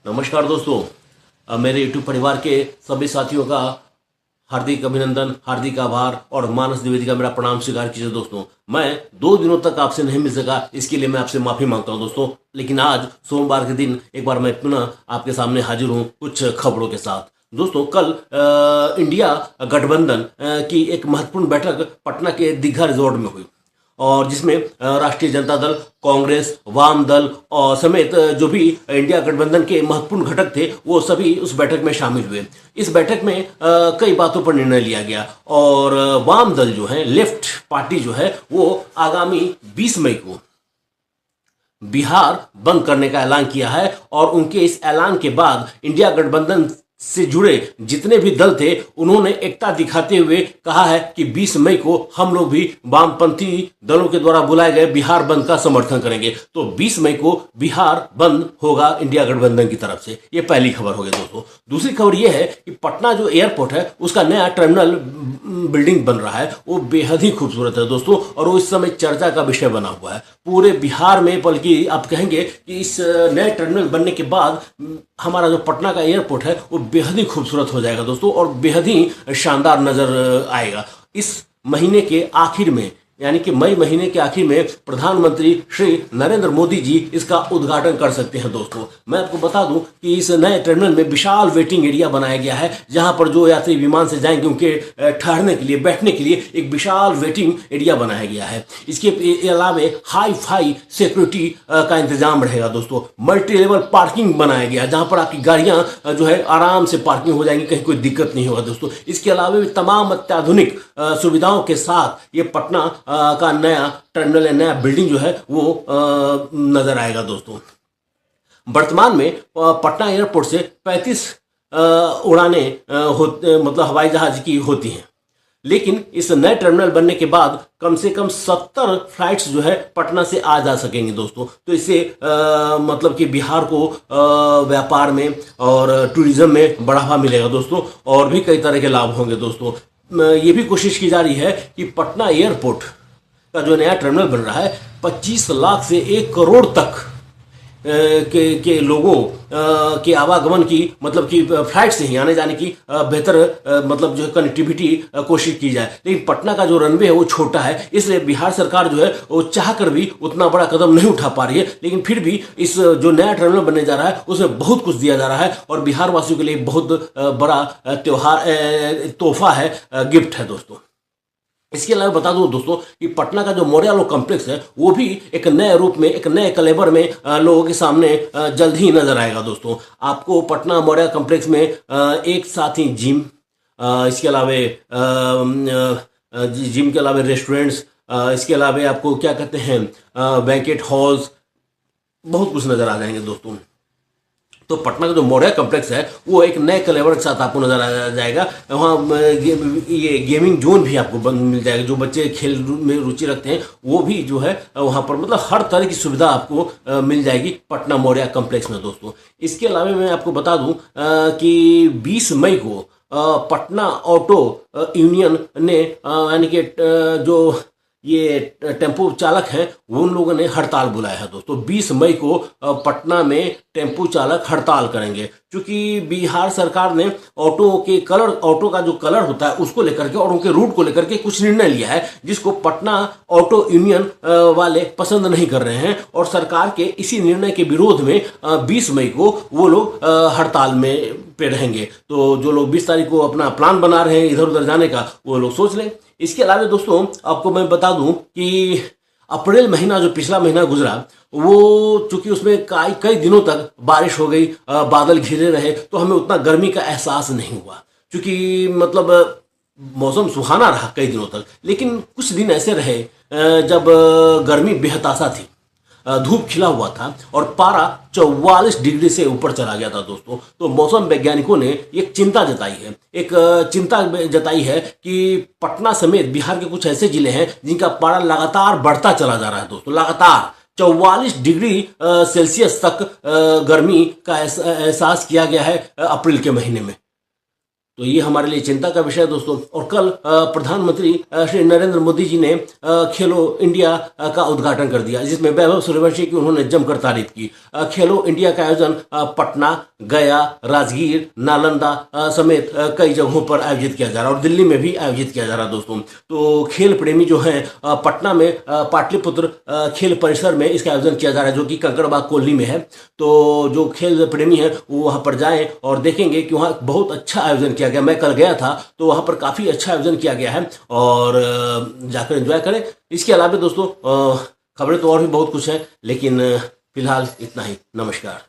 नमस्कार दोस्तों। मेरे YouTube परिवार के सभी साथियों का हार्दिक अभिनंदन, हार्दिक आभार और मानस द्विवेदी का मेरा प्रणाम स्वीकार कीजिए दोस्तों। मैं 2 दिनों तक आपसे नहीं मिल सका, इसके लिए मैं आपसे माफ़ी मांगता हूं दोस्तों। लेकिन आज सोमवार के दिन एक बार मैं पुनः आपके सामने हाजिर हूं कुछ खबरों के साथ। दोस्तों, कल इंडिया गठबंधन की एक महत्वपूर्ण बैठक पटना के दीघा रिजॉर्ट में हुई और जिसमें राष्ट्रीय जनता दल, कांग्रेस, वाम दल और समेत जो भी इंडिया गठबंधन के महत्वपूर्ण घटक थे वो सभी उस बैठक में शामिल हुए। इस बैठक में कई बातों पर निर्णय लिया गया और वाम दल जो है, लेफ्ट पार्टी जो है, वो आगामी 20 मई को बिहार बंद करने का ऐलान किया है और उनके इस ऐलान के बाद इंडिया गठबंधन से जुड़े जितने भी दल थे उन्होंने एकता दिखाते हुए कहा है कि 20 मई को हम लोग भी वामपंथी दलों के द्वारा बुलाए गए बिहार बंद का समर्थन करेंगे। तो 20 मई को बिहार बंद होगा इंडिया गठबंधन की तरफ से। ये पहली खबर हो गई दोस्तों। दूसरी खबर यह है कि पटना जो एयरपोर्ट है उसका नया टर्मिनल बिल्डिंग बन रहा है, वो बेहद ही खूबसूरत है दोस्तों और वो इस समय चर्चा का विषय बना हुआ है पूरे बिहार में। बल्कि आप कहेंगे कि इस नए टर्मिनल बनने के बाद हमारा जो पटना का एयरपोर्ट है वो बेहद ही खूबसूरत हो जाएगा दोस्तों और बेहद ही शानदार नजर आएगा। इस महीने के आखिर में यानी कि मई महीने के आखिर में प्रधानमंत्री श्री नरेंद्र मोदी जी इसका उद्घाटन कर सकते हैं दोस्तों। मैं आपको बता दूं कि इस नए टर्मिनल में विशाल वेटिंग एरिया बनाया गया है, जहां पर जो यात्री विमान से जाएंगे उनके ठहरने के लिए, बैठने के लिए एक विशाल वेटिंग एरिया बनाया गया है। इसके अलावा हाई फाई सिक्योरिटी का इंतजाम रहेगा दोस्तों। मल्टी लेवल पार्किंग बनाया गया जहां पर आपकी गाड़ियां जो है आराम से पार्किंग हो जाएंगी, कहीं कोई दिक्कत नहीं होगा दोस्तों। इसके अलावा भी तमाम अत्याधुनिक सुविधाओं के साथ ये पटना का नया टर्मिनल, नया बिल्डिंग जो है वो नजर आएगा दोस्तों। वर्तमान में पटना एयरपोर्ट से 35 उड़ाने मतलब हवाई जहाज की होती हैं, लेकिन इस नए टर्मिनल बनने के बाद कम से कम 70 फ्लाइट्स जो है पटना से आ जा सकेंगे दोस्तों। तो इससे मतलब कि बिहार को व्यापार में और टूरिज्म में बढ़ावा मिलेगा दोस्तों और भी कई तरह के लाभ होंगे दोस्तों। ये भी कोशिश की जा रही है कि पटना एयरपोर्ट का जो नया टर्मिनल बन रहा है 25 लाख से 1 करोड़ तक के लोगों के आवागमन की, मतलब कि फ्लाइट से ही आने जाने की बेहतर मतलब जो है कनेक्टिविटी कोशिश की जाए। लेकिन पटना का जो रनवे है वो छोटा है, इसलिए बिहार सरकार जो है वो चाह कर भी उतना बड़ा कदम नहीं उठा पा रही है। लेकिन फिर भी इस जो नया टर्मिनल बनने जा रहा है उसमें बहुत कुछ दिया जा रहा है और बिहार वासियों के लिए बहुत बड़ा त्योहार तोहफा है, गिफ्ट है दोस्तों। इसके अलावा बता दूं दोस्तों कि पटना का जो मोरिया कॉम्प्लेक्स है वो भी एक नए रूप में, एक नए कलेबर में लोगों के सामने जल्द ही नजर आएगा दोस्तों। आपको पटना मोरिया कॉम्प्लेक्स में एक साथ ही जिम, इसके अलावा जिम के अलावा रेस्टोरेंट्स, इसके अलावा आपको क्या कहते हैं बैंकेट हॉल्स, बहुत कुछ नजर आ जाएंगे दोस्तों। तो पटना का जो मोरिया कॉम्प्लेक्स है वो एक नए कलेवर के साथ आपको नजर आ जाएगा। वहाँ ये गेमिंग जोन भी आपको मिल जाएगा। जो बच्चे खेल में रुचि रखते हैं वो भी जो है वहाँ पर मतलब हर तरह की सुविधा आपको मिल जाएगी पटना मोरिया कॉम्प्लेक्स में दोस्तों। इसके अलावा मैं आपको बता दूं कि 20 मई को पटना ऑटो यूनियन ने यानी कि जो ये टेम्पो चालक हैं उन लोगों ने हड़ताल बुलाया है दोस्तों। 20 मई को पटना में टेम्पो चालक हड़ताल करेंगे, क्योंकि बिहार सरकार ने ऑटो का जो कलर होता है उसको लेकर के और उनके रूट को लेकर के कुछ निर्णय लिया है, जिसको पटना ऑटो यूनियन वाले पसंद नहीं कर रहे हैं और सरकार के इसी निर्णय के विरोध में 20 मई को वो लोग हड़ताल में पे रहेंगे। तो जो लोग 20 तारीख को अपना प्लान बना रहे हैं इधर उधर जाने का वो लोग सोच लें। इसके अलावा दोस्तों आपको मैं बता दूं कि अप्रैल महीना जो पिछला महीना गुजरा वो चूंकि उसमें कई दिनों तक बारिश हो गई, बादल घिरे रहे, तो हमें उतना गर्मी का एहसास नहीं हुआ, क्योंकि मतलब मौसम सुहाना रहा कई दिनों तक। लेकिन कुछ दिन ऐसे रहे जब गर्मी बेहताशा थी, धूप खिला हुआ था और पारा 44 डिग्री से ऊपर चला गया था दोस्तों। तो मौसम वैज्ञानिकों ने एक चिंता जताई है कि पटना समेत बिहार के कुछ ऐसे जिले हैं जिनका पारा लगातार बढ़ता चला जा रहा है दोस्तों। लगातार 44 डिग्री सेल्सियस तक गर्मी का एहसास किया गया है अप्रैल के महीने में। तो ये हमारे लिए चिंता का विषय है दोस्तों। और कल प्रधानमंत्री श्री नरेंद्र मोदी जी ने खेलो इंडिया का उद्घाटन कर दिया, जिसमें वैभव सूर्यवंशी की उन्होंने जमकर तारीफ की। खेलो इंडिया का आयोजन पटना, गया, राजगीर, नालंदा समेत कई जगहों पर आयोजित किया जा रहा है और दिल्ली में भी आयोजित किया जा रहा है दोस्तों। तो खेल प्रेमी जो हैं पटना में पाटलिपुत्र खेल परिसर में इसका आयोजन किया जा रहा है, जो कि कंकड़बाग कॉलोनी में है। तो जो खेल प्रेमी हैं वो वहाँ पर जाएं और देखेंगे कि वहाँ बहुत अच्छा आयोजन किया गया। मैं कल गया था तो वहाँ पर काफ़ी अच्छा आयोजन किया गया है और जाकर एंजॉय करें। इसके अलावा दोस्तों खबरें तो और भी बहुत कुछ है, लेकिन फिलहाल इतना ही। नमस्कार।